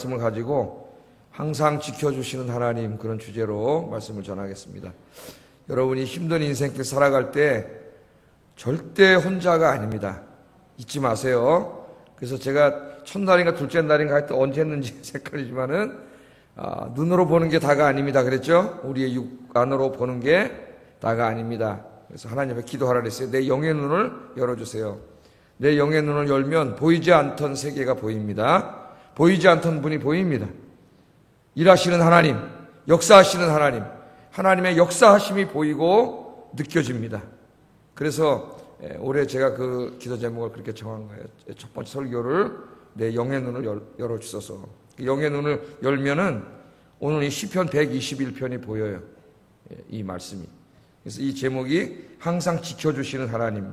말씀을 가지고 항상 지켜주시는 하나님, 그런 주제로 말씀을 전하겠습니다. 여러분이 힘든 인생길 살아갈 때 절대 혼자가 아닙니다. 잊지 마세요. 그래서 제가 첫날인가 둘째 날인가 하여튼 언제 했는지 헷갈리지만은 눈으로 보는 게 다가 아닙니다. 그랬죠? 우리의 육 안으로 보는 게 다가 아닙니다. 그래서 하나님 앞에 기도하라 그랬어요. 내 영의 눈을 열어주세요. 내 영의 눈을 열면 보이지 않던 세계가 보입니다. 보이지 않던 분이 보입니다. 일하시는 하나님, 역사하시는 하나님, 하나님의 역사하심이 보이고 느껴집니다. 그래서 올해 제가 그 기도 제목을 그렇게 정한 거예요. 첫 번째 설교를 내 영의 눈을 열어주소서. 영의 눈을 열면은 오늘 이 시편 121편이 보여요. 이 말씀이. 그래서 이 제목이 항상 지켜주시는 하나님.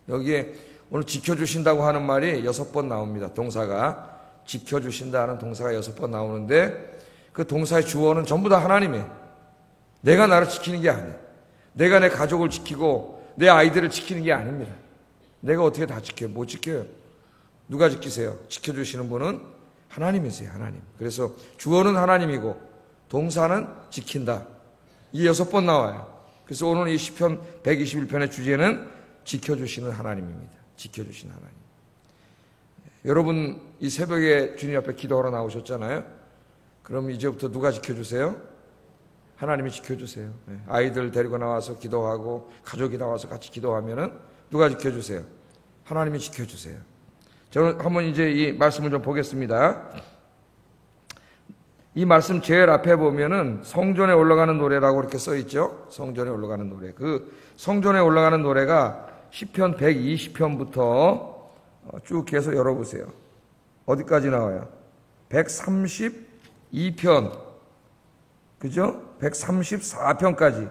여기에 오늘 지켜주신다고 하는 말이 6번 나옵니다. 동사가 지켜주신다는 동사가 6번 나오는데 그 동사의 주어는 전부 다 하나님이에요. 내가 나를 지키는 게 아니에요. 내가 내 가족을 지키고 내 아이들을 지키는 게 아닙니다. 내가 어떻게 다 지켜요? 못 지켜요. 누가 지키세요? 지켜주시는 분은 하나님이세요. 하나님. 그래서 주어는 하나님이고 동사는 지킨다. 이 6번 나와요. 그래서 오늘 이 시편 121편의 주제는 지켜주시는 하나님입니다. 지켜주시는 하나님. 여러분 이 새벽에 주님 앞에 기도하러 나오셨잖아요. 그럼 이제부터 누가 지켜주세요? 하나님이 지켜주세요. 아이들 데리고 나와서 기도하고 가족이 나와서 같이 기도하면은 누가 지켜주세요? 하나님이 지켜주세요. 저는 한번 이제 이 말씀을 좀 보겠습니다. 이 말씀 제일 앞에 보면은 성전에 올라가는 노래라고 이렇게 써 있죠. 성전에 올라가는 노래. 그 성전에 올라가는 노래가 시편 120편부터 쭉 계속 열어보세요. 어디까지 나와요? 132편. 그죠? 134편까지.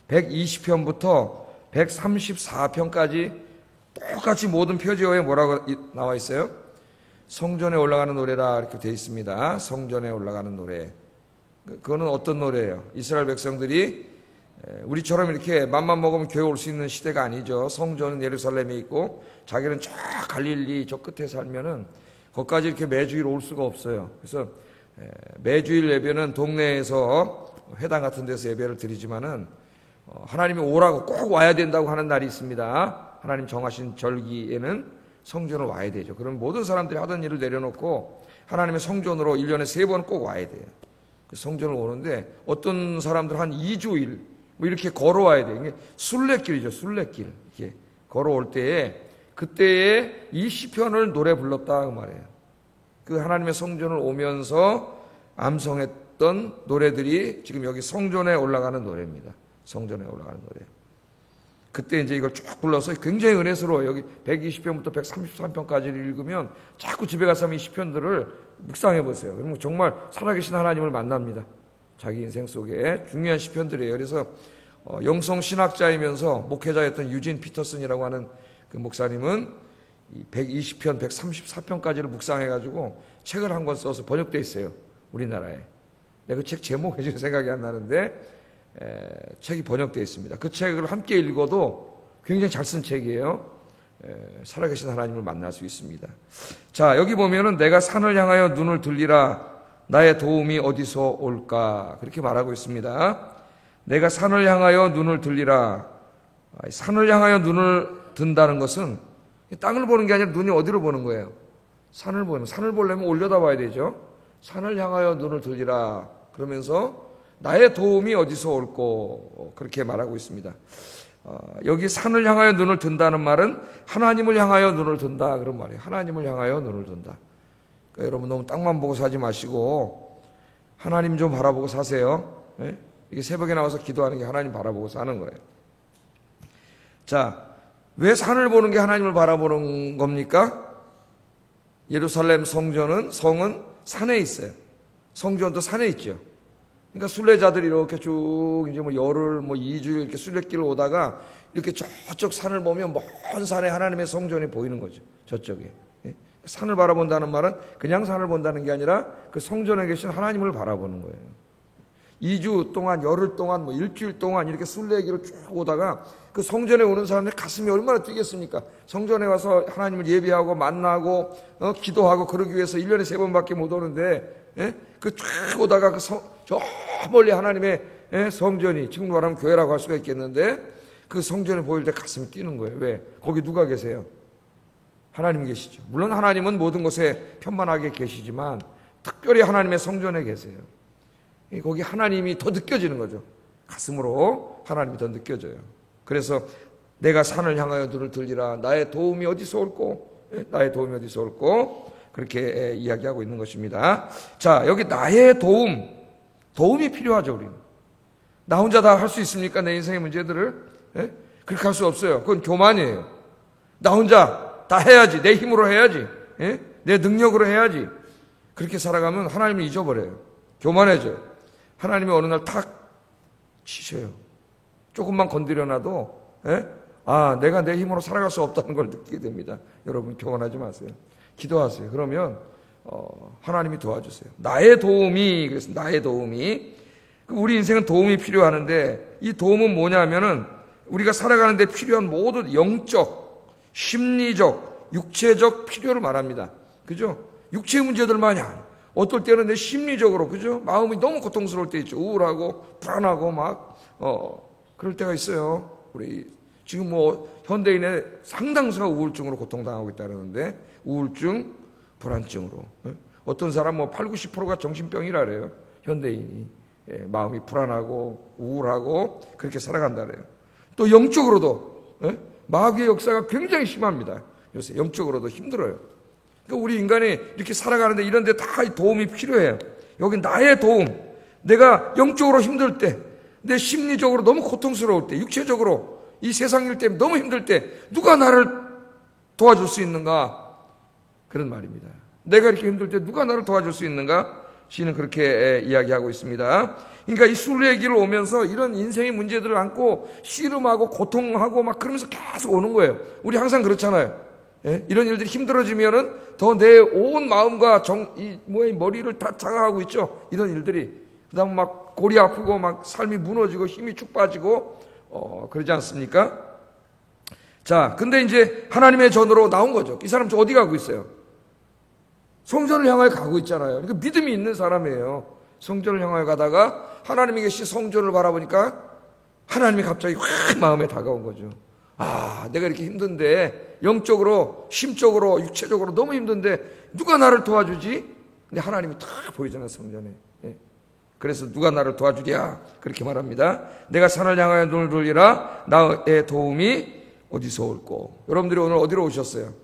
120편부터 134편까지 똑같이 모든 표지어에 뭐라고 나와 있어요? 성전에 올라가는 노래라 이렇게 되어 있습니다. 성전에 올라가는 노래. 그거는 어떤 노래예요? 이스라엘 백성들이 우리처럼 이렇게 맘만 먹으면 교회 올 수 있는 시대가 아니죠. 성전은 예루살렘에 있고 자기는 저 갈릴리 저 끝에 살면은 거기까지 이렇게 매주일 올 수가 없어요. 그래서 매주일 예배는 동네에서 회당 같은 데서 예배를 드리지만은 하나님이 오라고 꼭 와야 된다고 하는 날이 있습니다. 하나님 정하신 절기에는 성전을 와야 되죠. 그럼 모든 사람들이 하던 일을 내려놓고 하나님의 성전으로 1년에 3번 꼭 와야 돼요. 그 성전을 오는데 어떤 사람들 한 2주일 뭐 이렇게 걸어와야 돼요. 이게 순례길이죠. 순례길. 이렇게 걸어올 때에 그때에 이 시편을 노래 불렀다 그 말이에요. 그 하나님의 성전을 오면서 암송했던 노래들이 지금 여기 성전에 올라가는 노래입니다. 성전에 올라가는 노래. 그때 이제 이걸 쭉 불러서 굉장히 은혜스러워요. 여기 120편부터 133편까지를 읽으면 자꾸 집에 가서 이 시편들을 묵상해 보세요. 그러면 정말 살아계신 하나님을 만납니다. 자기 인생 속에 중요한 시편들이에요. 그래서 영성 신학자이면서 목회자였던 유진 피터슨이라고 하는 그 목사님은 이 120편, 134편까지를 묵상해가지고 책을 한 권 써서 번역돼 있어요. 우리나라에. 내가 그 책 제목이 지금 생각이 안 나는데 책이 번역되어 있습니다. 그 책을 함께 읽어도 굉장히 잘 쓴 책이에요. 살아계신 하나님을 만날 수 있습니다. 자, 여기 보면은 내가 산을 향하여 눈을 들리라 나의 도움이 어디서 올까 그렇게 말하고 있습니다. 내가 산을 향하여 눈을 들리라. 산을 향하여 눈을 든다는 것은 땅을 보는 게 아니라 눈이 어디로 보는 거예요? 산을 보려면 올려다 봐야 되죠. 산을 향하여 눈을 들리라 그러면서 나의 도움이 어디서 올꼬 그렇게 말하고 있습니다. 여기 산을 향하여 눈을 든다는 말은 하나님을 향하여 눈을 든다 그런 말이에요. 하나님을 향하여 눈을 든다. 그러니까 여러분 너무 땅만 보고 사지 마시고 하나님 좀 바라보고 사세요. 네? 이게 새벽에 나와서 기도하는 게 하나님 바라보고 사는 거예요. 자, 왜 산을 보는 게 하나님을 바라보는 겁니까? 예루살렘 성은 산에 있어요. 성전도 산에 있죠. 그러니까 순례자들이 이렇게 쭉 이제 뭐 열흘, 뭐 2주 이렇게 순례길을 오다가 이렇게 저쪽 산을 보면 먼 산에 하나님의 성전이 보이는 거죠. 저쪽에. 산을 바라본다는 말은 그냥 산을 본다는 게 아니라 그 성전에 계신 하나님을 바라보는 거예요. 2주 동안, 열흘 동안, 일주일 동안 이렇게 순례길을 쭉 오다가 그 성전에 오는 사람들 가슴이 얼마나 뛰겠습니까? 성전에 와서 하나님을 예배하고 만나고 기도하고 그러기 위해서 1년에 3번밖에 못 오는데, 그 쭉 오다가 저 멀리 하나님의 성전이, 지금 말하면 교회라고 할 수가 있겠는데, 그 성전을 보일 때 가슴이 뛰는 거예요. 왜? 거기 누가 계세요? 하나님 계시죠. 물론 하나님은 모든 곳에 편만하게 계시지만 특별히 하나님의 성전에 계세요. 거기 하나님이 더 느껴지는 거죠. 가슴으로 하나님이 더 느껴져요. 그래서 내가 산을 향하여 눈을 들리라. 나의 도움이 어디서 올꼬? 나의 도움이 어디서 올꼬? 그렇게 이야기하고 있는 것입니다. 자, 여기 나의 도움이 필요하죠, 우리는. 나 혼자 다 할 수 있습니까? 내 인생의 문제들을? 그렇게 할 수 없어요. 그건 교만이에요. 나 혼자 다 해야지. 내 힘으로 해야지. 내 능력으로 해야지. 그렇게 살아가면 하나님을 잊어버려요. 교만해져요. 하나님이 어느 날 탁 치셔요. 조금만 건드려놔도 내가 내 힘으로 살아갈 수 없다는 걸 느끼게 됩니다. 여러분 교만하지 마세요. 기도하세요. 그러면 하나님이 도와주세요. 나의 도움이, 그래서 나의 도움이, 우리 인생은 도움이 필요하는데 이 도움은 뭐냐면은 우리가 살아가는 데 필요한 모든 영적, 심리적, 육체적 필요를 말합니다. 그죠? 육체의 문제들만이 아니에요. 어떨 때는 내 심리적으로, 그죠? 마음이 너무 고통스러울 때 있죠. 우울하고 불안하고 막 그럴 때가 있어요. 우리 지금 현대인의 상당수가 우울증으로 고통당하고 있다는데, 우울증, 불안증으로. 어떤 사람 8, 90%가 정신병이라 그래요. 현대인이. 마음이 불안하고 우울하고 그렇게 살아간다 그래요. 또 영적으로도 마귀의 역사가 굉장히 심합니다. 요새 영적으로도 힘들어요. 그러니까 우리 인간이 이렇게 살아가는데 이런 데 다 도움이 필요해요. 여기 나의 도움. 내가 영적으로 힘들 때, 내 심리적으로 너무 고통스러울 때, 육체적으로 이 세상 일 때문에 너무 힘들 때 누가 나를 도와줄 수 있는가? 그런 말입니다. 내가 이렇게 힘들 때 누가 나를 도와줄 수 있는가? 시는 그렇게 이야기하고 있습니다. 그러니까 이 순례길을 오면서 이런 인생의 문제들을 안고 씨름하고 고통하고 막 그러면서 계속 오는 거예요. 우리 항상 그렇잖아요. 이런 일들이 힘들어지면은 더 내 온 마음과 머리를 다 장악하고 있죠. 이런 일들이. 그 다음 막 골이 아프고 막 삶이 무너지고 힘이 쭉 빠지고, 그러지 않습니까? 자, 근데 이제 하나님의 전으로 나온 거죠. 이 사람 저 어디 가고 있어요? 성전을 향하여 가고 있잖아요. 그러니까 믿음이 있는 사람이에요. 성전을 향하여 가다가 하나님이 계신 성전을 바라보니까 하나님이 갑자기 확 마음에 다가온 거죠. 내가 이렇게 힘든데, 영적으로, 심적으로, 육체적으로 너무 힘든데 누가 나를 도와주지? 근데 하나님이 탁 보이잖아요, 성전에. 그래서 누가 나를 도와주랴? 그렇게 말합니다. 내가 산을 향하여 눈을 돌리라. 나의 도움이 어디서 올꼬? 여러분들이 오늘 어디로 오셨어요?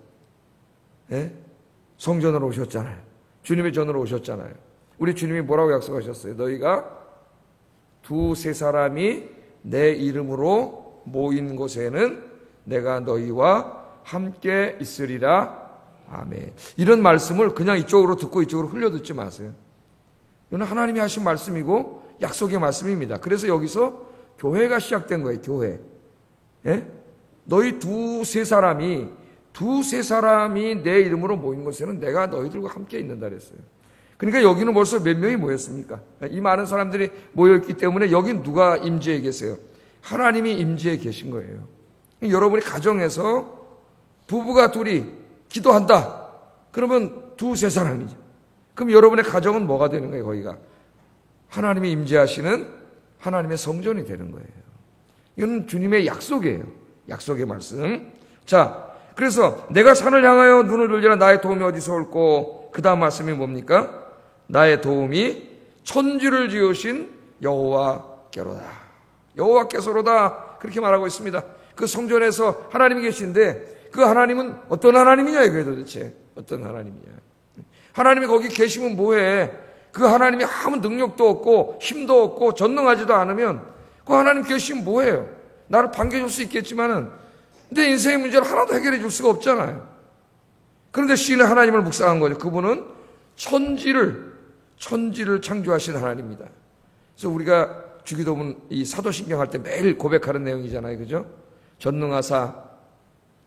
성전으로 오셨잖아요. 주님의 전으로 오셨잖아요. 우리 주님이 뭐라고 약속하셨어요? 너희가 2-3 사람이 내 이름으로 모인 곳에는 내가 너희와 함께 있으리라. 아멘. 이런 말씀을 그냥 이쪽으로 듣고 이쪽으로 흘려듣지 마세요. 이건 하나님이 하신 말씀이고 약속의 말씀입니다. 그래서 여기서 교회가 시작된 거예요. 교회. 너희 2-3 사람이 내 이름으로 모인 곳에는 내가 너희들과 함께 있는다 그랬어요. 그러니까 여기는 벌써 몇 명이 모였습니까? 이 많은 사람들이 모여있기 때문에 여긴 누가 임재해 계세요? 하나님이 임재해 계신 거예요. 여러분이 가정에서 부부가 둘이 기도한다. 그러면 2-3 사람이죠. 그럼 여러분의 가정은 뭐가 되는 거예요? 거기가 하나님이 임재하시는 하나님의 성전이 되는 거예요. 이건 주님의 약속이에요. 약속의 말씀. 자, 그래서 내가 산을 향하여 눈을 돌리라. 나의 도움이 어디서 올꼬? 그 다음 말씀이 뭡니까? 나의 도움이 천지를 지으신 여호와께로다. 여호와께서로다. 그렇게 말하고 있습니다. 그 성전에서 하나님이 계신데 그 하나님은 어떤 하나님이냐 이거예요 도대체. 어떤 하나님이냐. 하나님이 거기 계시면 뭐해? 그 하나님이 아무 능력도 없고 힘도 없고 전능하지도 않으면 그 하나님 계시면 뭐해요? 나를 반겨줄 수 있겠지만은 내 인생의 문제를 하나도 해결해 줄 수가 없잖아요. 그런데 시인은 하나님을 묵상한 거죠. 그분은 천지를 창조하신 하나님입니다. 그래서 우리가 주기도문 이 사도신경 할 때 매일 고백하는 내용이잖아요. 그죠? 전능하사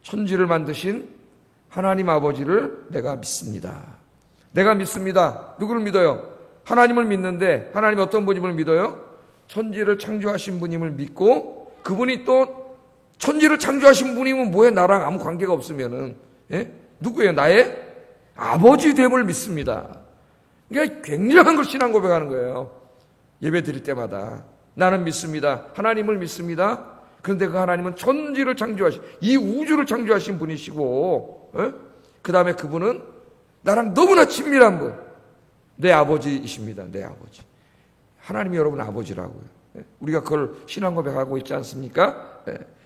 천지를 만드신 하나님 아버지를 내가 믿습니다. 내가 믿습니다. 누구를 믿어요? 하나님을 믿는데 하나님이 어떤 분임을 믿어요? 천지를 창조하신 분임을 믿고 그분이 또 천지를 창조하신 분이면 뭐해 나랑 아무 관계가 없으면은 누구예요? 나의 아버지 됨을 믿습니다. 그러니까 굉장한 걸 신앙 고백하는 거예요. 예배 드릴 때마다 나는 믿습니다. 하나님을 믿습니다. 그런데 그 하나님은 천지를 창조하신 이 우주를 창조하신 분이시고 그 다음에 그분은 나랑 너무나 친밀한 분 내 아버지이십니다. 내 아버지. 하나님이 여러분 아버지라고요. 우리가 그걸 신앙 고백하고 있지 않습니까?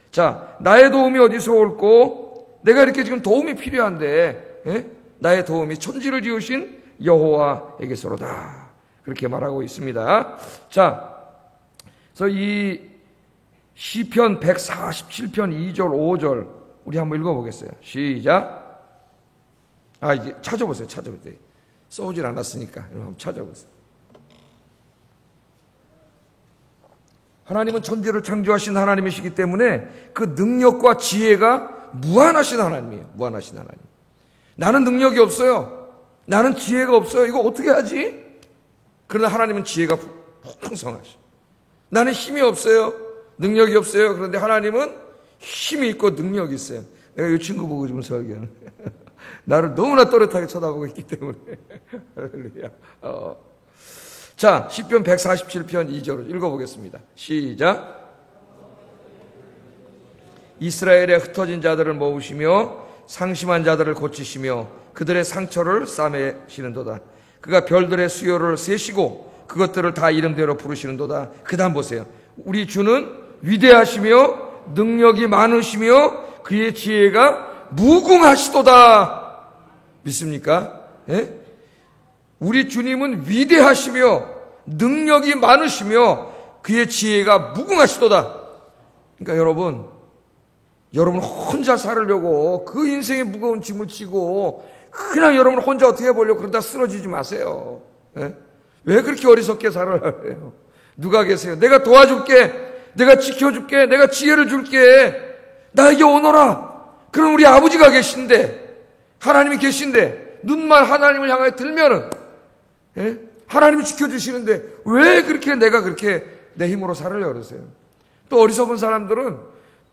자, 나의 도움이 어디서 올꼬? 내가 이렇게 지금 도움이 필요한데 나의 도움이 천지를 지으신 여호와에게서로다. 그렇게 말하고 있습니다. 자, 그래서 이 시편 147편 2절 5절 우리 한번 읽어보겠어요. 시작. 이제 찾아보세요. 써오질 않았으니까 한번 찾아보세요. 하나님은 천지를 창조하신 하나님이시기 때문에 그 능력과 지혜가 무한하신 하나님이에요. 무한하신 하나님. 나는 능력이 없어요. 나는 지혜가 없어요. 이거 어떻게 하지? 그러나 하나님은 지혜가 풍성하셔. 나는 힘이 없어요. 능력이 없어요. 그런데 하나님은 힘이 있고 능력이 있어요. 내가 이 친구 보고 지금 설교는 나를 너무나 또렷하게 쳐다보고 있기 때문에 할렐루야. 자, 시편 147편 2절을 읽어보겠습니다. 시작. 이스라엘의 흩어진 자들을 모으시며 상심한 자들을 고치시며 그들의 상처를 싸매시는도다. 그가 별들의 수요를 세시고 그것들을 다 이름대로 부르시는도다. 그 다음 보세요. 우리 주는 위대하시며 능력이 많으시며 그의 지혜가 무궁하시도다. 믿습니까? 우리 주님은 위대하시며 능력이 많으시며 그의 지혜가 무궁하시도다. 그러니까 여러분 혼자 살으려고 그 인생의 무거운 짐을 지고 그냥 여러분 혼자 어떻게 해보려고 그러다 쓰러지지 마세요. 왜 그렇게 어리석게 살아요? 누가 계세요? 내가 도와줄게. 내가 지켜줄게. 내가 지혜를 줄게. 나에게 오너라. 그럼 우리 아버지가 계신데 하나님이 계신데 눈만 하나님을 향하여 들면은 하나님이 지켜주시는데 왜 그렇게 내가 그렇게 내 힘으로 살으려고 그러세요? 또 어리석은 사람들은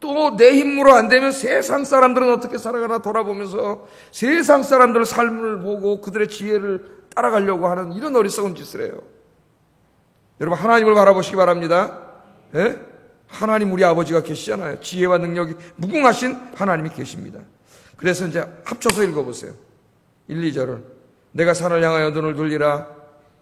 또 내 힘으로 안 되면 세상 사람들은 어떻게 살아가나 돌아보면서 세상 사람들의 삶을 보고 그들의 지혜를 따라가려고 하는 이런 어리석은 짓을 해요. 여러분 하나님을 바라보시기 바랍니다. 하나님 우리 아버지가 계시잖아요. 지혜와 능력이 무궁하신 하나님이 계십니다. 그래서 이제 합쳐서 읽어보세요. 1, 2절을 내가 산을 향하여 눈을 돌리라.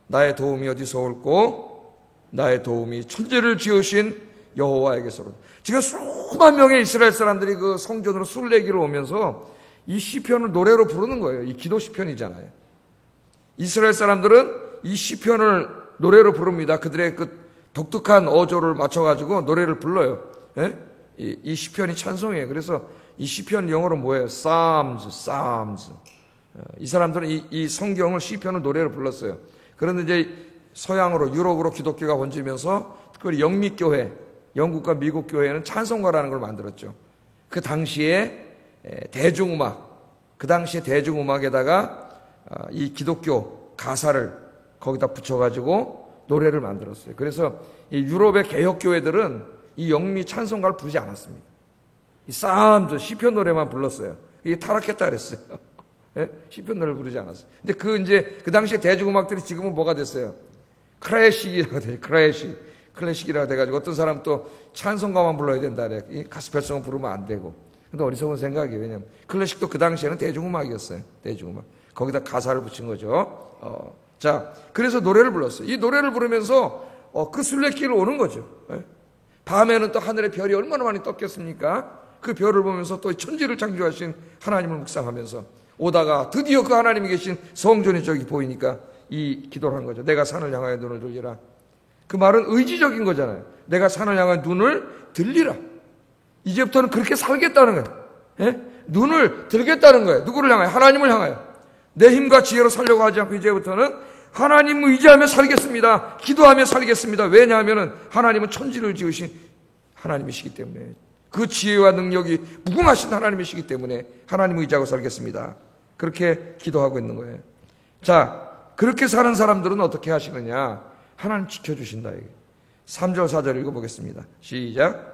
나의 도움이 어디서 올꼬? 나의 도움이 천지를 지으신 여호와에게서로. 지금 수만 명의 이스라엘 사람들이 그 성전으로 순례기로 오면서 이 시편을 노래로 부르는 거예요. 이 기도 시편이잖아요. 이스라엘 사람들은 이 시편을 노래로 부릅니다. 그들의 그 독특한 어조를 맞춰가지고 노래를 불러요. 이 시편이 찬송이에요. 그래서 이 시편 영어로 뭐예요? Psalms. 이 사람들은 이 성경을 시편을 노래로 불렀어요. 그런데 이제 서양으로 유럽으로 기독교가 번지면서 특별히 영미교회, 영국과 미국 교회는 찬송가라는 걸 만들었죠. 그 당시에 대중음악에다가 이 기독교 가사를 거기다 붙여가지고 노래를 만들었어요. 그래서 이 유럽의 개혁교회들은 이 영미 찬송가를 부르지 않았습니다. 이 쌈즈 시편 노래만 불렀어요. 이게 타락했다 그랬어요. 시편 노래를 부르지 않았어요. 근데 그 당시에 대중음악들이 지금은 뭐가 됐어요? 클래식이라고 돼요. 클래식이라고 돼가지고 어떤 사람 또 찬송가만 불러야 된다 그래. 이 가스펠송을 부르면 안 되고. 근데 어리석은 생각이에요. 왜냐면 클래식도 그 당시에는 대중음악이었어요. 대중음악. 거기다 가사를 붙인 거죠. 자, 그래서 노래를 불렀어요. 이 노래를 부르면서 그 순례길을 오는 거죠. 밤에는 또 하늘의 별이 얼마나 많이 떴겠습니까? 그 별을 보면서 또 천지를 창조하신 하나님을 묵상하면서 오다가 드디어 그 하나님이 계신 성전이 저기 보이니까 이 기도를 한 거죠. 내가 산을 향하여 눈을 돌리라. 그 말은 의지적인 거잖아요. 내가 산을 향하여 눈을 들리라. 이제부터는 그렇게 살겠다는 거예요. 눈을 들겠다는 거예요. 누구를 향하여? 하나님을 향하여. 내 힘과 지혜로 살려고 하지 않고 이제부터는 하나님을 의지하며 살겠습니다. 기도하며 살겠습니다. 왜냐하면 하나님은 천지를 지으신 하나님이시기 때문에 그 지혜와 능력이 무궁하신 하나님이시기 때문에 하나님을 의지하고 살겠습니다. 그렇게 기도하고 있는 거예요. 자, 그렇게 사는 사람들은 어떻게 하시느냐? 하나님 지켜주신다. 3절 4절 읽어보겠습니다. 시작.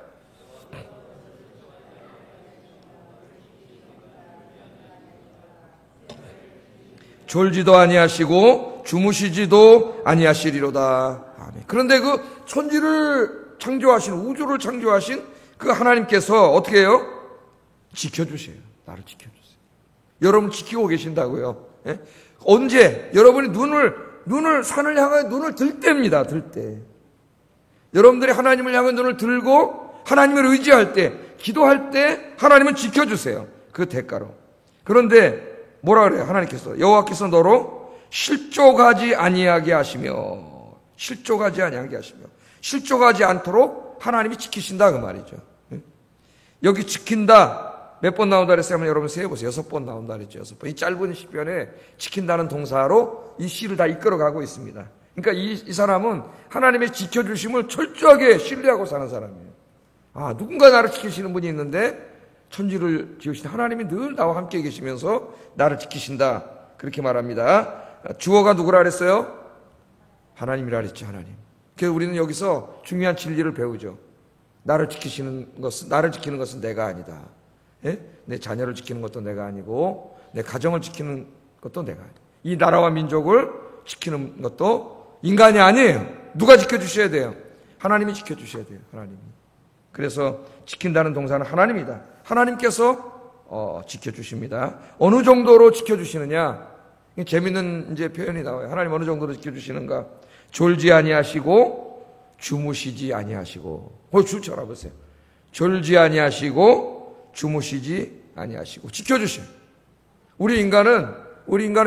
졸지도 아니하시고 주무시지도 아니하시리로다. 아멘. 그런데 그 천지를 창조하신, 우주를 창조하신 그 하나님께서 어떻게 해요? 지켜주세요. 나를 지켜주세요. 여러분 지키고 계신다고요. 예? 언제? 여러분이 눈을 산을 향해 눈을 들 때입니다. 들 때. 여러분들이 하나님을 향해 눈을 들고 하나님을 의지할 때, 기도할 때 하나님은 지켜주세요. 그 대가로. 그런데 뭐라 그래요? 하나님께서 여호와께서 너로 실족하지 아니하게 하시며, 실족하지 아니하게 하시며, 실족하지 않도록 하나님이 지키신다 그 말이죠. 여기 지킨다 몇 번 나온다 그랬어요? 여러분 세어보세요. 6번 나온다 그랬죠. 6번. 이 짧은 시편에 지킨다는 동사로 이 시를 다 이끌어가고 있습니다. 그러니까 이 사람은 하나님의 지켜주심을 철저하게 신뢰하고 사는 사람이에요. 아, 누군가 나를 지키시는 분이 있는데 천지를 지으신 하나님이 늘 나와 함께 계시면서 나를 지키신다. 그렇게 말합니다. 주어가 누구라 그랬어요? 하나님이라 그랬죠. 하나님. 그래서 우리는 여기서 중요한 진리를 배우죠. 나를 지키는 것은 내가 아니다. 예? 내 자녀를 지키는 것도 내가 아니고 내 가정을 지키는 것도 내가 아니다. 이 나라와 민족을 지키는 것도 인간이 아니에요. 누가 지켜주셔야 돼요? 하나님이 지켜주셔야 돼요. 하나님이. 그래서 지킨다는 동사는 하나님이다. 하나님께서 지켜주십니다. 어느 정도로 지켜주시느냐? 재밌는 이제 표현이 나와요. 하나님 어느 정도로 지켜주시는가? 졸지 아니하시고 주무시지 아니하시고. 줄 쳐다보세요. 졸지 아니하시고 주무시지 아니하시고 지켜주셔요. 우리 인간은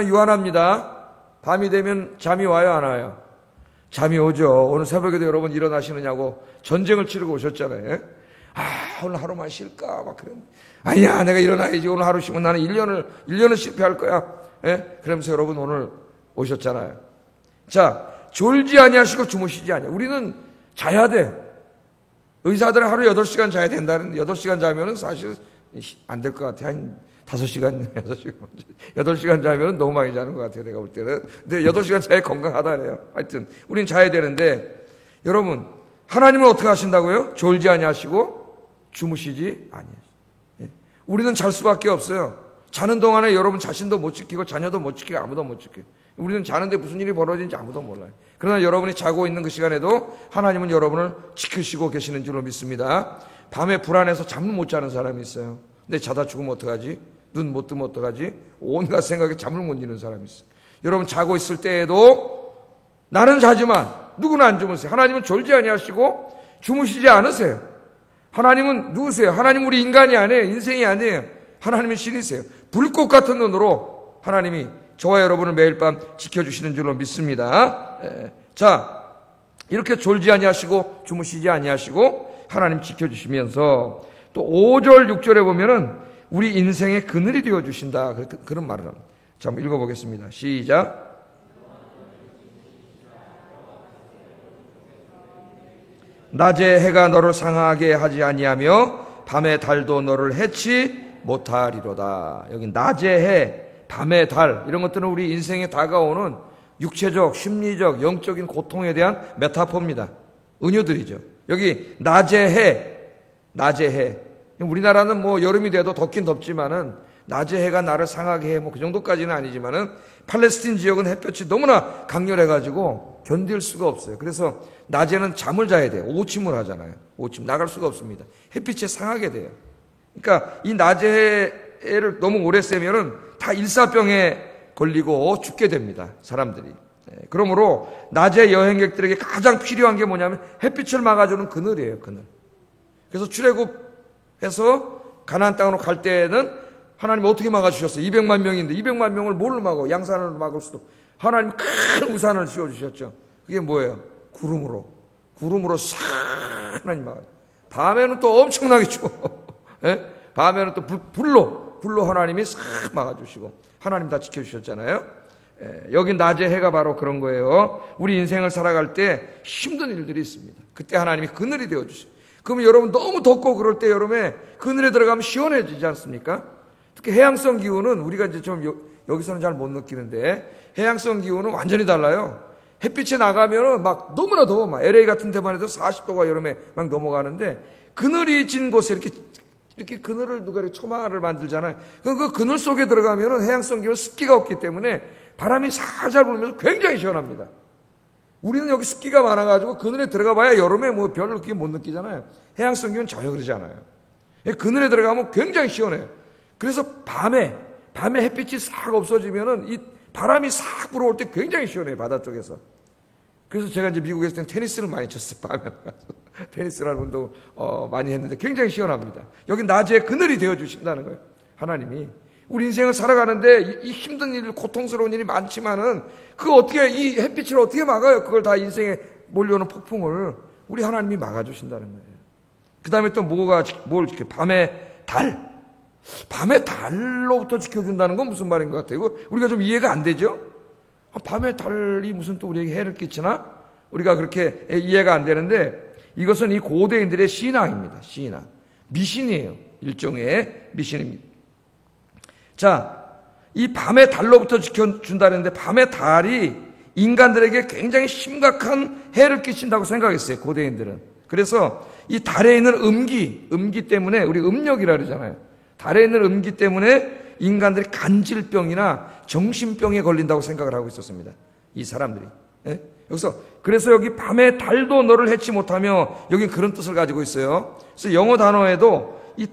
유한합니다. 밤이 되면 잠이 와요, 안 와요? 잠이 오죠. 오늘 새벽에도 여러분 일어나시느냐고 전쟁을 치르고 오셨잖아요. 아, 오늘 하루만 쉴까? 막 그런. 아니야, 내가 일어나야지. 오늘 하루 쉬면 나는 1년은 실패할 거야. 예? 그러면서 여러분 오늘 오셨잖아요. 자, 졸지 아니하시고 주무시지 아니하. 우리는 자야 돼. 의사들은 하루 8시간 자야 된다는, 8시간 자면은 사실 안 될 것 같아. 한 5시간, 8시간 자면 너무 많이 자는 것 같아요. 내가 볼 때는. 근데 8시간 자야 건강하다네요. 하여튼, 우린 자야 되는데, 여러분, 하나님은 어떻게 하신다고요? 졸지 아니하시고 주무시지 아니하시고. 예. 우리는 잘 수밖에 없어요. 자는 동안에 여러분 자신도 못 지키고 자녀도 못 지키고 아무도 못 지켜요. 우리는 자는데 무슨 일이 벌어지는지 아무도 몰라요. 그러나 여러분이 자고 있는 그 시간에도 하나님은 여러분을 지키시고 계시는 줄로 믿습니다. 밤에 불안해서 잠을 못 자는 사람이 있어요. 근데 자다 죽으면 어떡하지? 눈 못 뜨면 어떡하지? 온갖 생각에 잠을 못 이루는 사람이 있어요. 여러분 자고 있을 때에도 나는 자지만 누구는 안 주무세요. 하나님은 졸지 아니하시고 주무시지 않으세요. 하나님은 누구세요? 하나님 우리 인간이 아니에요. 인생이 아니에요. 하나님은 신이세요. 불꽃 같은 눈으로 하나님이 저와 여러분을 매일 밤 지켜주시는 줄로 믿습니다. 자, 이렇게 졸지 아니하시고 주무시지 아니하시고 하나님 지켜주시면서 또 5절 6절에 보면은 우리 인생의 그늘이 되어주신다. 그런 말을 합니다. 자, 한번 읽어보겠습니다. 시작. 낮에 해가 너를 상하게 하지 아니하며 밤에 달도 너를 해치 못하리로다. 여기 낮에 해, 밤에 달 이런 것들은 우리 인생에 다가오는 육체적, 심리적, 영적인 고통에 대한 메타포입니다. 은유들이죠. 여기 낮에 해, 낮에 해. 우리나라는 뭐 여름이 돼도 덥긴 덥지만은 낮에 해가 나를 상하게 해. 뭐 그 정도까지는 아니지만은 팔레스틴 지역은 햇볕이 너무나 강렬해가지고 견딜 수가 없어요. 그래서 낮에는 잠을 자야 돼요. 오침을 하잖아요. 오침 나갈 수가 없습니다. 햇빛에 상하게 돼요. 그러니까 이 낮에 해를 너무 오래 쐬면은 다 일사병에 걸리고 죽게 됩니다. 사람들이. 그러므로 낮에 여행객들에게 가장 필요한 게 뭐냐면 햇빛을 막아주는 그늘이에요. 그늘. 그래서 출애굽해서 가나안 땅으로 갈 때는 하나님 어떻게 막아주셨어요? 200만 명인데 200만 명을 뭘로 막어? 양산으로 막을 수도. 하나님 큰 우산을 씌워주셨죠. 그게 뭐예요? 구름으로 싹 하나님 막아요. 밤에는 또 엄청나게 추워. 예? 밤에는 또 불로 하나님이 싹 막아주시고 하나님 다 지켜주셨잖아요. 여기 낮에 해가 바로 그런 거예요. 우리 인생을 살아갈 때 힘든 일들이 있습니다. 그때 하나님이 그늘이 되어주셔요. 그러면 여러분 너무 덥고 그럴 때 여름에 그늘에 들어가면 시원해지지 않습니까? 특히 해양성 기후는 우리가 이제 좀 여기서는 잘 못 느끼는데 해양성 기온은 완전히 달라요. 햇빛에 나가면은 막 너무나 더워. 막 LA 같은 데만 해도 40도가 여름에 막 넘어가는데, 그늘이 진 곳에 이렇게 그늘을 누가 이렇게 초마를 만들잖아요. 그 그늘 속에 들어가면은 해양성 기온 습기가 없기 때문에 바람이 살살 불면서 굉장히 시원합니다. 우리는 여기 습기가 많아가지고 그늘에 들어가 봐야 여름에 뭐 별로 그렇게 못 느끼잖아요. 해양성 기온 전혀 그러지 않아요. 그늘에 들어가면 굉장히 시원해요. 그래서 밤에 햇빛이 싹 없어지면은 이 바람이 싹 불어올 때 굉장히 시원해요, 바다 쪽에서. 그래서 제가 이제 미국에 있을 땐 테니스를 많이 쳤어요, 밤에. 테니스라는 운동 많이 했는데 굉장히 시원합니다. 여기 낮에 그늘이 되어주신다는 거예요, 하나님이. 우리 인생을 살아가는데 이 힘든 일, 고통스러운 일이 많지만은 이 햇빛을 어떻게 막아요? 그걸 다 인생에 몰려오는 폭풍을 우리 하나님이 막아주신다는 거예요. 그 다음에 또 뭘 이렇게 밤에 달로부터 지켜준다는 건 무슨 말인 것 같아요? 우리가 좀 이해가 안 되죠? 밤에 달이 무슨 또 우리에게 해를 끼치나? 우리가 그렇게 이해가 안 되는데, 이것은 이 고대인들의 신앙입니다. 신앙. 미신이에요. 일종의 미신입니다. 자, 이 밤에 달로부터 지켜준다는데, 밤에 달이 인간들에게 굉장히 심각한 해를 끼친다고 생각했어요, 고대인들은. 그래서 이 달에 있는 음기 때문에, 우리 음력이라 그러잖아요. 달에 있는 음기 때문에 인간들이 간질병이나 정신병에 걸린다고 생각을 하고 있었습니다, 이 사람들이. 예? 그래서 여기 밤에 달도 너를 해치 못하며, 여기 그런 뜻을 가지고 있어요. 그래서 영어 단어에도 이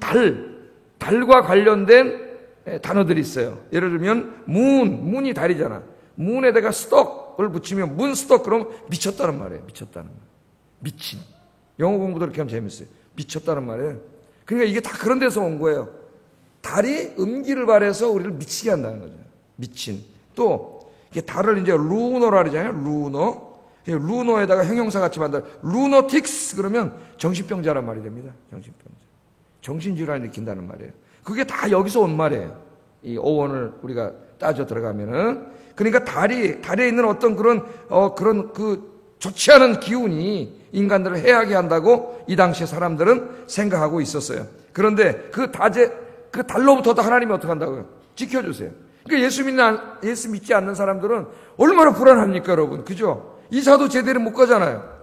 달과 관련된 단어들이 있어요. 예를 들면 문이 달이잖아. 문에다가 스톡을 붙이면 문스톡, 그럼 미쳤다는 말이에요. 미쳤다는 말. 미친. 영어 공부도 이렇게 하면 재밌어요. 미쳤다는 말이에요. 그러니까 이게 다 그런 데서 온 거예요. 달이 음기를 발해서 우리를 미치게 한다는 거죠. 미친. 또 이게 달을 이제 루너라 그러잖아요. 루너에다가 형용사 같이 만들 루너틱스 그러면 정신병자란 말이 됩니다. 정신병자. 정신질환을 일으킨다는 말이에요. 그게 다 여기서 온 말이에요. 이 어원을 우리가 따져 들어가면은. 그러니까 달에 있는 어떤 그런 좋지 않은 기운이 인간들을 해하게 한다고 이 당시에 사람들은 생각하고 있었어요. 그런데 그 달로부터도 하나님이 어떻게 한다고요? 지켜주세요. 그러니까 예수 믿지 않는 사람들은 얼마나 불안합니까, 여러분? 그죠? 이사도 제대로 못 가잖아요.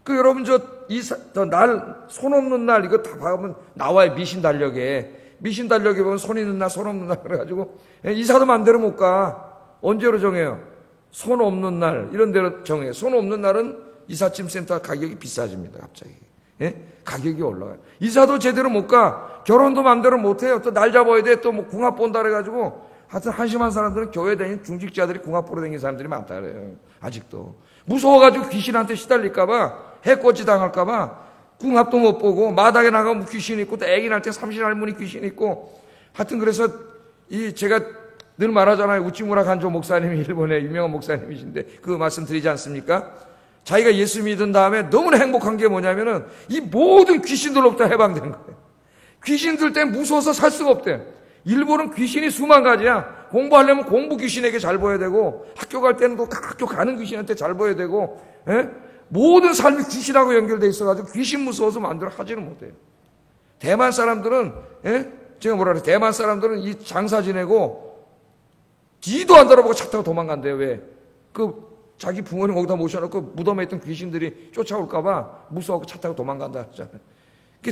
여러분, 손 없는 날, 이거 다 봐보면 나와요, 미신 달력에 보면 손 있는 날, 손 없는 날, 그래가지고, 이사도 마음대로 못 가. 언제로 정해요? 손 없는 날, 이런 데로 정해요. 손 없는 날은 이삿짐센터 가격이 비싸집니다, 갑자기. 예? 가격이 올라가요. 이사도 제대로 못 가. 결혼도 마음대로 못 해요. 또 날 잡아야 돼. 또 뭐 궁합 본다 그래가지고. 하여튼 한심한 사람들은 교회 다니는 중직자들이 궁합 보러 다니는 사람들이 많다 그래요. 아직도. 무서워가지고 귀신한테 시달릴까봐, 해코지 당할까봐 궁합도 못 보고, 마당에 나가면 귀신 있고, 또 애기 날 때 삼신 할머니 귀신 있고. 하여튼 그래서 제가 늘 말하잖아요. 우찌무라 간조 목사님이 일본의 유명한 목사님이신데 그 말씀 드리지 않습니까? 자기가 예수 믿은 다음에 너무나 행복한 게 뭐냐면은 이 모든 귀신들로부터 해방되는 거예요. 귀신들 때문에 무서워서 살 수가 없대. 일본은 귀신이 수만 가지야. 공부하려면 공부 귀신에게 잘 보여야 되고, 학교 갈 때는 또 학교 가는 귀신한테 잘 보여야 되고, 모든 삶이 귀신하고 연결돼 있어가지고 귀신 무서워서 마음대로 하지는 못해요. 대만 사람들은, 제가 뭐라 그래, 대만 사람들은 이 장사 지내고 뒤도 안 돌아보고 차 타고 도망간대요. 왜? 자기 부모님 거기다 모셔놓고 무덤에 있던 귀신들이 쫓아올까봐 무서워하고 차 타고 도망간다 하잖아요.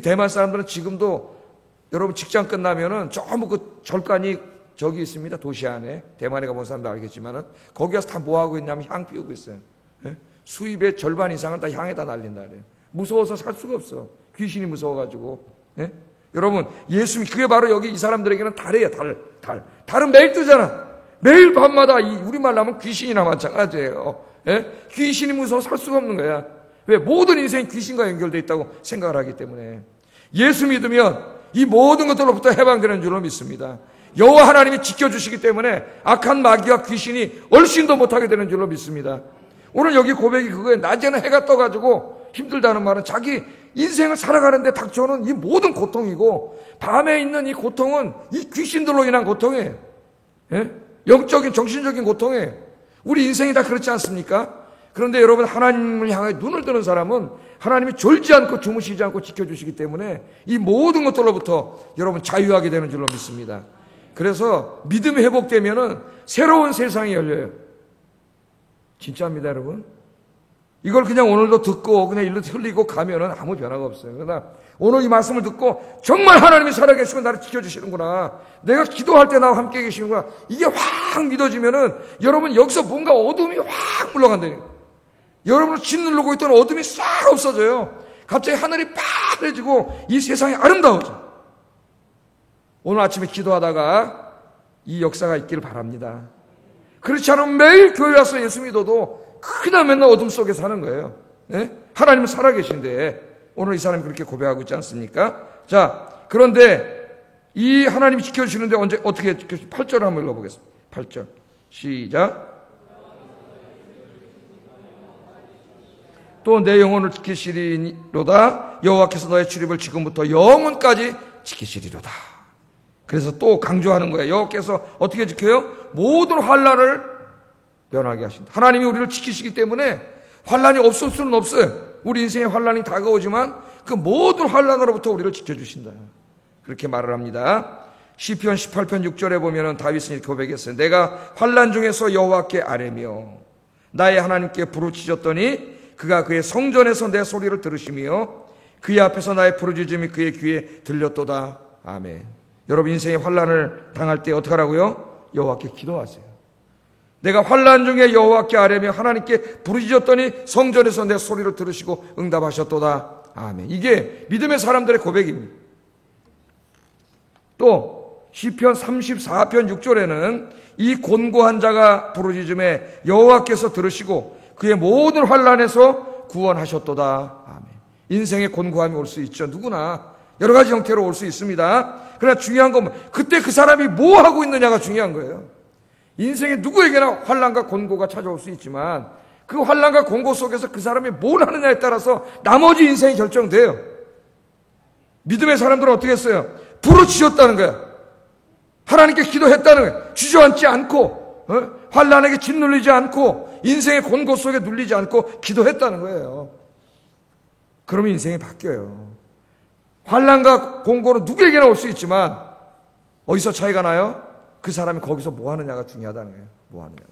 대만 사람들은 지금도 여러분 직장 끝나면은 전부 그 절간이 저기 있습니다. 도시 안에. 대만에 가본 사람도 알겠지만은 거기 가서 다 뭐 하고 있냐면 향 피우고 있어요. 수입의 절반 이상은 다 향에다 날린다 그래요. 무서워서 살 수가 없어. 귀신이 무서워가지고. 여러분, 그게 바로 여기 이 사람들에게는 달이에요. 달. 달은 매일 뜨잖아. 매일 밤마다 우리말로 하면 귀신이나 마찬가지예요. 귀신이 무서워서 살 수가 없는 거야. 왜? 모든 인생이 귀신과 연결되어 있다고 생각을 하기 때문에. 예수 믿으면 이 모든 것들로부터 해방되는 줄로 믿습니다. 여호와 하나님이 지켜주시기 때문에 악한 마귀와 귀신이 얼씬도 못하게 되는 줄로 믿습니다. 오늘 여기 고백이 그거예요. 낮에는 해가 떠가지고 힘들다는 말은 자기 인생을 살아가는데 닥쳐오는 이 모든 고통이고, 밤에 있는 이 고통은 이 귀신들로 인한 고통이에요. 영적인 정신적인 고통이에요. 우리 인생이 다 그렇지 않습니까? 그런데 여러분, 하나님을 향해 눈을 뜨는 사람은 하나님이 졸지 않고 주무시지 않고 지켜주시기 때문에 이 모든 것들로부터 여러분 자유하게 되는 줄로 믿습니다. 그래서 믿음이 회복되면은 새로운 세상이 열려요. 진짜입니다, 여러분. 이걸 그냥 오늘도 듣고 그냥 일로 흘리고 가면은 아무 변화가 없어요. 그러나 오늘 이 말씀을 듣고 정말 하나님이 살아계시고 나를 지켜주시는구나, 내가 기도할 때 나와 함께 계시는구나, 이게 확 믿어지면은 여러분 여기서 뭔가 어둠이 확 물러간다니까. 여러분을 짓누르고 있던 어둠이 싹 없어져요. 갑자기 하늘이 파래지고 이 세상이 아름다워져. 오늘 아침에 기도하다가 이 역사가 있기를 바랍니다. 그렇지 않으면 매일 교회 와서 예수 믿어도 그냥 맨날 어둠 속에 사는 거예요. 네? 하나님은 살아계신데 오늘 이 사람이 그렇게 고백하고 있지 않습니까? 자, 그런데 이 하나님이 지켜주시는데 언제 어떻게 8절 한번 읽어보겠습니다. 8절 시작. 또 내 영혼을 지키시리로다. 여호와께서 너의 출입을 지금부터 영원까지 지키시리로다. 그래서 또 강조하는 거예요. 여호와께서 어떻게 지켜요? 모든 환난을 면하게 하신다. 하나님이 우리를 지키시기 때문에 환난이 없을 수는 없어요. 우리 인생에 환난이 다가오지만 그 모든 환난으로부터 우리를 지켜주신다. 그렇게 말을 합니다. 시편 18편 6절에 보면은 다윗은 이렇게 고백했어요. 내가 환난 중에서 여호와께 아뢰며 나의 하나님께 부르짖었더니 그가 그의 성전에서 내 소리를 들으시며 그의 앞에서 나의 부르짖음이 그의 귀에 들렸도다. 아멘. 여러분 인생의 환난을 당할 때 어떻게 하라고요? 여호와께 기도하세요. 내가 환난 중에 여호와께 아뢰며 하나님께 부르짖었더니 성전에서 내 소리를 들으시고 응답하셨도다. 아멘. 이게 믿음의 사람들의 고백입니다. 또 시편 34편 6절에는 이 곤고한 자가 부르짖음에 여호와께서 들으시고 그의 모든 환난에서 구원하셨도다. 아멘. 인생의 곤고함이 올 수 있죠. 누구나 여러 가지 형태로 올 수 있습니다. 그러나 중요한 건 그때 그 사람이 뭐 하고 있느냐가 중요한 거예요. 인생에 누구에게나 환난과 곤고가 찾아올 수 있지만 그 환난과 곤고 속에서 그 사람이 뭘 하느냐에 따라서 나머지 인생이 결정돼요. 믿음의 사람들은 어떻게 했어요? 부르짖었다는 거야. 하나님께 기도했다는 거야. 주저앉지 않고 환난에게 짓눌리지 않고 인생의 곤고 속에 눌리지 않고 기도했다는 거예요. 그러면 인생이 바뀌어요. 환난과 곤고는 누구에게나 올 수 있지만 어디서 차이가 나요? 그 사람이 거기서 뭐 하느냐가 중요하다는 거예요. 뭐 하느냐가.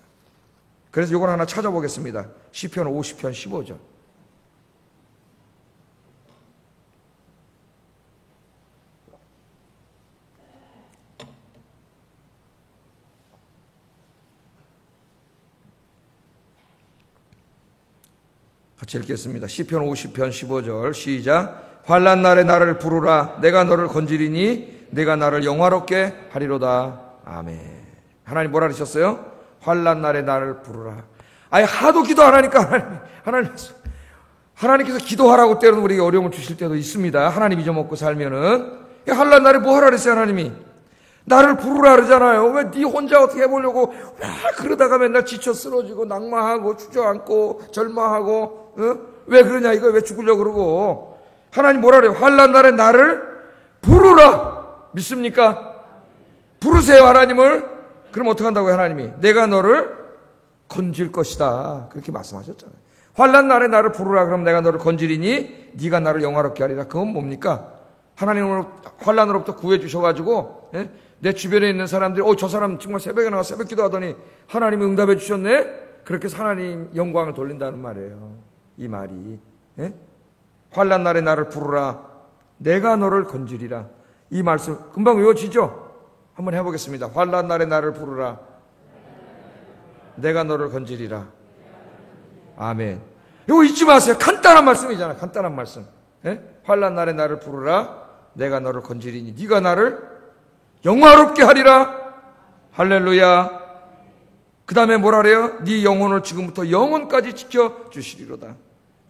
그래서 이걸 하나 찾아보겠습니다. 시편 50편 15절. 같이 읽겠습니다. 시편 50편 15절 시작. 환난 날에 나를 부르라. 내가 너를 건지리니 내가 나를 영화롭게 하리로다. 아멘. 하나님 뭐라 그러셨어요? 환난 날에 나를 부르라. 아예 하도 기도 안 하니까 하나님께서 기도하라고 때로는 우리에게 어려움을 주실 때도 있습니다. 하나님 잊어먹고 살면은 환난 날에 뭐 하라 그랬어요? 하나님이 나를 부르라 그러잖아요. 왜 네 혼자 어떻게 해보려고 그러다가 맨날 지쳐 쓰러지고 낙마하고 주저앉고 절망하고 왜 그러냐 이거 왜 죽으려고 그러고. 하나님 뭐라 그래요? 환난 날에 나를 부르라. 믿습니까? 부르세요 하나님을. 그럼 어떻게 한다고요? 하나님이 내가 너를 건질 것이다 그렇게 말씀하셨잖아요. 환난 날에 나를 부르라. 그럼 내가 너를 건지리니 네가 나를 영화롭게 하리라. 그건 뭡니까? 하나님을 환난으로부터 구해 주셔가지고 내 주변에 있는 사람들이 저 사람 정말 새벽에 나가 새벽 기도하더니 하나님이 응답해 주셨네. 그렇게 해서 하나님 영광을 돌린다는 말이에요. 이 말이 환난 날에 나를 부르라. 내가 너를 건지리라. 이 말씀 금방 외워지죠? 한번 해보겠습니다. 환난 날에 나를 부르라. 내가 너를 건지리라. 아멘. 이거 잊지 마세요. 간단한 말씀이잖아요. 간단한 말씀. 환난 날에 나를 부르라. 내가 너를 건지리니 네가 나를 영화롭게 하리라. 할렐루야. 그 다음에 뭐라 그래요? 네 영혼을 지금부터 영원까지 지켜주시리로다.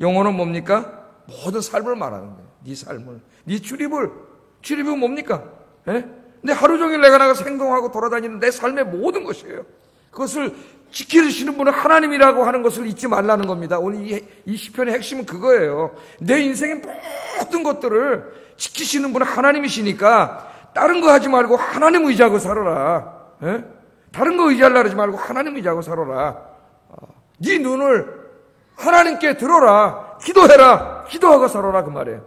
영혼은 뭡니까? 모든 삶을 말하는 거예요. 네 삶을, 네 출입은 뭡니까? 근데 하루 종일 내가 나가서 행동하고 돌아다니는 내 삶의 모든 것이에요. 그것을 지키시는 분은 하나님이라고 하는 것을 잊지 말라는 겁니다. 오늘 이 시편의 핵심은 그거예요. 내 인생의 모든 것들을 지키시는 분은 하나님이시니까 다른 거 하지 말고 하나님 의지하고 살아라. 다른 거 의지하려고 하지 말고 하나님 의지하고 살아라. 네 눈을 하나님께 들어라. 기도해라. 기도하고 살아라 그 말이에요.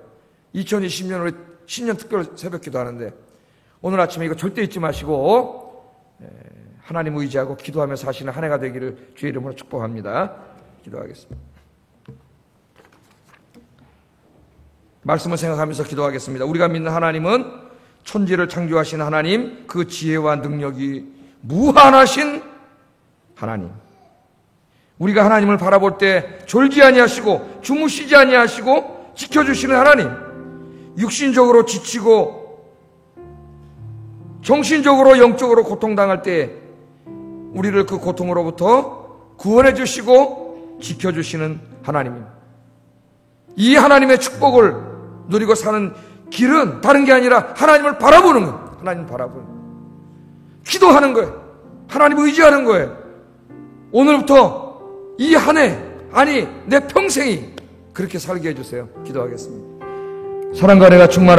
2020년 우리 신년 특별 새벽 기도하는데 오늘 아침에 이거 절대 잊지 마시고 하나님 의지하고 기도하며 사시는 한 해가 되기를 주의 이름으로 축복합니다. 기도하겠습니다. 말씀을 생각하면서 기도하겠습니다. 우리가 믿는 하나님은 천지를 창조하신 하나님, 그 지혜와 능력이 무한하신 하나님. 우리가 하나님을 바라볼 때 졸지 아니하시고 주무시지 아니하시고 지켜주시는 하나님, 육신적으로 지치고 정신적으로 영적으로 고통당할 때 우리를 그 고통으로부터 구원해 주시고 지켜주시는 하나님입니다. 이 하나님의 축복을 누리고 사는 길은 다른 게 아니라 하나님을 바라보는 거예요. 하나님 바라보는 거예요. 기도하는 거예요. 하나님 의지하는 거예요. 오늘부터 이 한 해, 아니 내 평생이 그렇게 살게 해주세요. 기도하겠습니다. 사랑과 은혜가 충만한